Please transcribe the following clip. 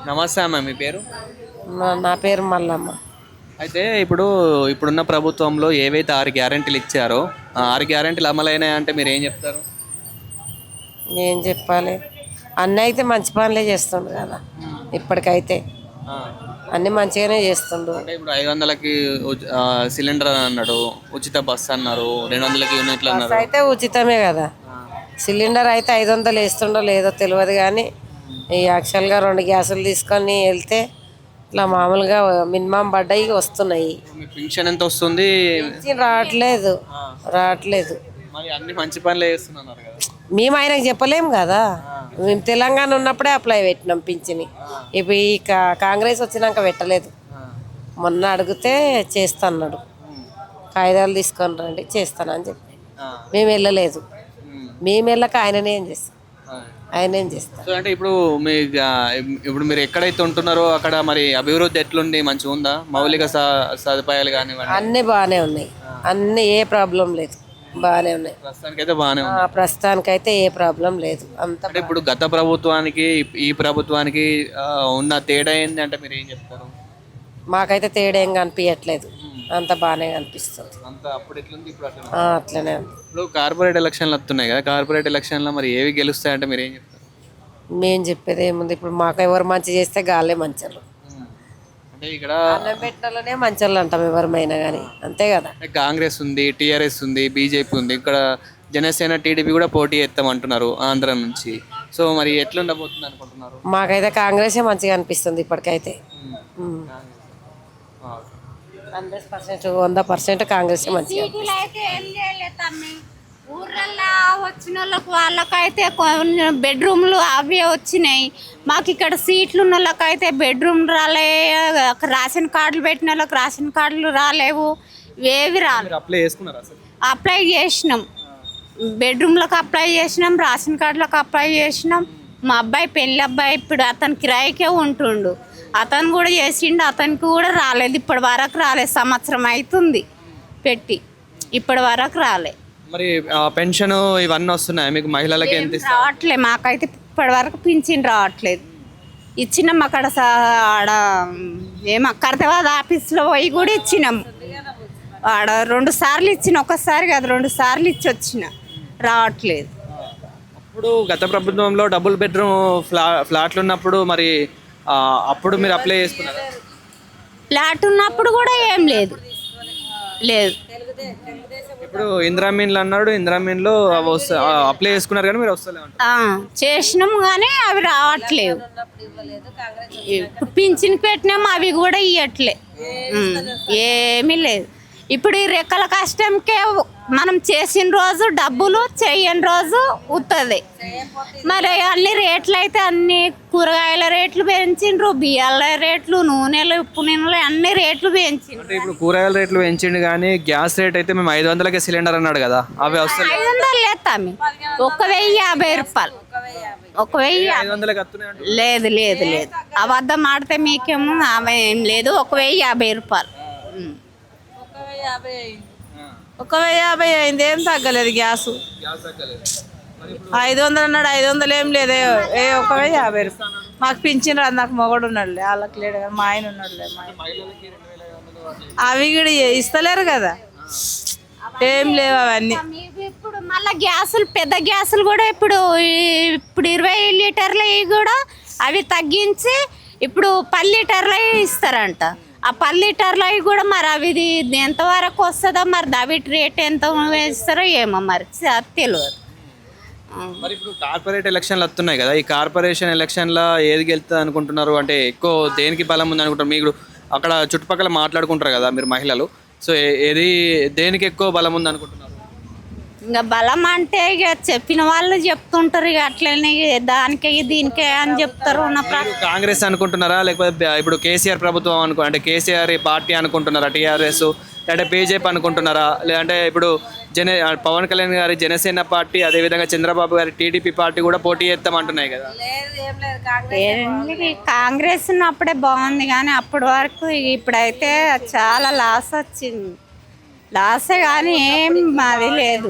నమస్తే అమ్మ, మీ పేరు? నా పేరు మల్లమ్మ. అయితే ఇప్పుడున్న ప్రభుత్వంలో ఏవైతే 6 గ్యారెంటీలు ఇచ్చారో ఆ 6 గ్యారెంటీలు అమలైనాయంటే మీరు ఏం చెప్తారు? ఏం చెప్పాలి, అన్నీ అయితే మంచి పనులే చేస్తుండు కదా. ఇప్పటికైతే ఆ, అన్నీ మంచిగానే చేస్తుండు. అంటే ఇప్పుడు 500కి సిలిండర్ అని అన్నాడు, ఉచిత బస్సు అన్నారు, 200కి యూనిట్లు బస్ అన్నారు. అయితే ఉచితమే కదా. సిలిండర్ అయితే 500 వేస్తుండో లేదో తెలియదు కానీ ఈ యాక్చువల్గా 2 గ్యాసులు తీసుకొని వెళ్తే ఇట్లా మామూలుగా మినిమం పడ్డాయి వస్తున్నాయి. మీ పింఛన్ ఎంత వస్తుంది? పింఛన్ రావట్లేదు. రావట్లేదు. మరి అన్ని మంచి పనులే చేస్తున్నారు కదా. మేము ఆయనకు చెప్పలేము కదా. మేము తెలంగాణ ఉన్నప్పుడే అప్లై పెట్టినాం పింఛని. ఇప్పుడు ఈ కాంగ్రెస్ వచ్చినాక పెట్టలేదు. మొన్న అడిగితే చేస్తా అన్నాడు, కాగితాలు తీసుకొని రండి చేస్తానని చెప్పి మేము వెళ్ళలేదు. మేము వెళ్ళక ఆయననే ఏం చేస్తాం, ఆయన ఏం చేస్తాం. సో అంటే ఇప్పుడు మీరు ఎక్కడైతే ఉంటున్నారో అక్కడ మరి అభివృద్ధి ఎట్లుంది? మంచిగా ఉందా? మౌలిక సదుపాయాలు కానివ్వండి అన్నీ బాగానే ఉన్నాయి. అన్నీ ఏ ప్రాబ్లం లేదు, బాగానే ఉన్నాయి. ప్రస్తుతానికైతే బాగానే ఉంది. ప్రస్తుతానికైతే ఏ ప్రాబ్లం లేదు. అంత అంటే ఇప్పుడు గత ప్రభుత్వానికి ఈ ప్రభుత్వానికి ఉన్న తేడా ఏంటి అంటే మీరు ఏం చెప్తారు? మాకైతే తేడా ఏం కనిపించట్లేదు, అంత బాగానే కనిపిస్తుంది. అంత అప్పుడు ఎట్లుంది ఇప్పుడు అట్లా? అట్లనే ఉంది. ఇప్పుడు కార్పొరేట్ ఎలక్షన్లు వస్తున్నాయి కదా, కార్పొరేట్ ఎలక్షన్లో మరి ఏవి గెలుస్తాయంటే మీరు ఏం చెప్తారు? మేము చెప్పేది ఏముంది, ఇప్పుడు మాకు ఎవరు మంచి చేస్తే గాలే మంచోళ్ళు. అంటే ఇక్కడ అన్నం పెట్టినలోనే మంచోళ్ళు అంటాం ఎవరిమైనా కానీ, అంతే కదా. కాంగ్రెస్ ఉంది, టీఆర్ఎస్ ఉంది, బీజేపీ ఉంది, ఇక్కడ జనసేన టీడీపీ కూడా పోటీ చేస్తామంటున్నారు ఆంధ్ర నుంచి. సో మరి ఎట్లుండబోతుంది అనుకుంటున్నారు? మాకైతే కాంగ్రెసే మంచిగా అనిపిస్తుంది ఇప్పటికైతే. 100% 100% కాంగ్రెసే మంచిగా. ఊర్లల్లో వచ్చిన వాళ్ళకైతే కొన్ని బెడ్రూమ్లు అవి వచ్చినాయి. మాకు ఇక్కడ సీట్లు ఉన్న వాళ్ళకైతే బెడ్రూమ్ రాలే, రేషన్ కార్డులు పెట్టిన వాళ్ళకి రేషన్ కార్డులు రాలేవు, ఏవి రాలేదు. అప్లై చేసినాం, బెడ్రూమ్లకు అప్లై చేసినాం, రేషన్ కార్డులకు అప్లై చేసినాం. మా అబ్బాయి పెళ్ళి అబ్బాయి ఇప్పుడు అతను కిరాయికే ఉంటుండు, అతను కూడా చేసిండు, అతనికి కూడా రాలేదు. ఇప్పటి వరకు రాలేదు, సంవత్సరం అవుతుంది పెట్టి, ఇప్పటి వరకు రాలేదు. మరి పెన్షన్ ఇవన్నీ వస్తున్నాయి మీకు? మహిళలకి ఎంత రావట్లేదు, మాకైతే ఇప్పటి వరకు పింఛన్ రావట్లేదు. ఇచ్చినాం అక్కడ ఆడ కర్తవాద ఆఫీస్లో పోయి కూడా ఇచ్చినాం. ఆడ 2 సార్లు ఇచ్చిన, ఒకసారి కాదు 2 సార్లు ఇచ్చి వచ్చిన, రావట్లేదు. అప్పుడు గత ప్రభుత్వంలో డబుల్ బెడ్రూమ్ ఫ్లాట్లు ఉన్నప్పుడు మరి అప్పుడు మీరు అప్లై చేసుకున్నారా? ఫ్లాట్ ఉన్నప్పుడు కూడా ఏం లేదు. ఇప్పుడు ఇందిరామీన్లు అన్నాడు, ఇందిరామీన్లో అప్లై చేసుకున్నారు కానీ మీరు వస్తలేము. చేసినాము కానీ అవి రావట్లేవు. ఇప్పుడు పింఛన్ పెట్టినాము, అవి కూడా ఇవ్వట్లే, ఏమీ లేదు. ఇప్పుడు ఈ రెక్కల కష్టంకే మనం చేసిన రోజు డబ్బులు, చేయని రోజు ఉత్తది. మరి అన్ని రేట్లు అయితే అన్ని కూరగాయల రేట్లు పెంచిండ్రు, బియ్యాల రేట్లు, నూనెలు, ఉప్పు నూనెలు అన్ని రేట్లు పెంచిండ్రు. అంటే ఇప్పుడు కూరగాయల రేట్లు పెంచిండు కానీ గ్యాస్ రేట్ అయితే మేము 500కే సిలిండర్ అన్నాడు కదా, అవి వస్తాయి. 500 లేస్తాము, 1050 రూపాయలు, 1500 లేదు లేదు లేదు, అబద్ధం ఆడితే మీకేమో ఆమె ఏం లేదు. 1050 రూపాయలు, 1050 అయింది, ఏం తగ్గలేదు గ్యాసు. 500 అన్నాడు, 500 ఏం లేదు, 1050 రూపాయలు. మాకు పింఛన్ రాదు, నాకు మొగడు ఉన్నాడులే, వాళ్ళకి లేడు కానీ మా ఆయన ఉన్నాడులే. అవి కూడా ఇస్తలేరు కదా, ఏం లేవు అవన్నీ. ఇప్పుడు మళ్ళీ గ్యాసులు, పెద్ద గ్యాసులు కూడా ఇప్పుడు 20 లీటర్లు కూడా అవి తగ్గించి ఇప్పుడు 10 లీటర్లు ఇస్తారంట. ఆ 10 లీటర్లు కూడా మరి అవి ఎంతవరకు వస్తుందో, మరి అవి రేట్ ఎంత వేస్తారో ఏమో మరి తెలియదు. మరి ఇప్పుడు కార్పొరేట్ ఎలక్షన్లు వస్తున్నాయి కదా, ఈ కార్పొరేషన్ ఎలక్షన్లో ఏది గెలుస్తుంది అనుకుంటున్నారు? అంటే ఎక్కువ దేనికి బలం ఉంది అనుకుంటారు? మీరు అక్కడ చుట్టుపక్కల మాట్లాడుకుంటారు కదా మీరు మహిళలు, సో దేనికి ఎక్కువ బలం ఉంది అనుకుంటున్నారు? ఇంకా బలం అంటే ఇక చెప్పిన వాళ్ళు చెప్తుంటారు, ఇక అట్లనే దానికే దీనికే అని చెప్తారు. కాంగ్రెస్ అనుకుంటున్నారా, లేకపోతే ఇప్పుడు కేసీఆర్ ప్రభుత్వం అంటే కేసీఆర్ పార్టీ అనుకుంటున్నారా, టీఆర్ఎస్ లేదంటే బీజేపీ అనుకుంటున్నారా, లేదంటే ఇప్పుడు పవన్ కళ్యాణ్ గారి జనసేన పార్టీ, అదేవిధంగా చంద్రబాబు గారి టీడీపీ పార్టీ కూడా పోటీ చేస్తామంటున్నాయి కదా? కాంగ్రెస్ ఉన్నప్పుడే బాగుంది కానీ అప్పటి వరకు, ఇప్పుడైతే చాలా లాస్ వచ్చింది. లాసే కానీ ఏం అది లేదు.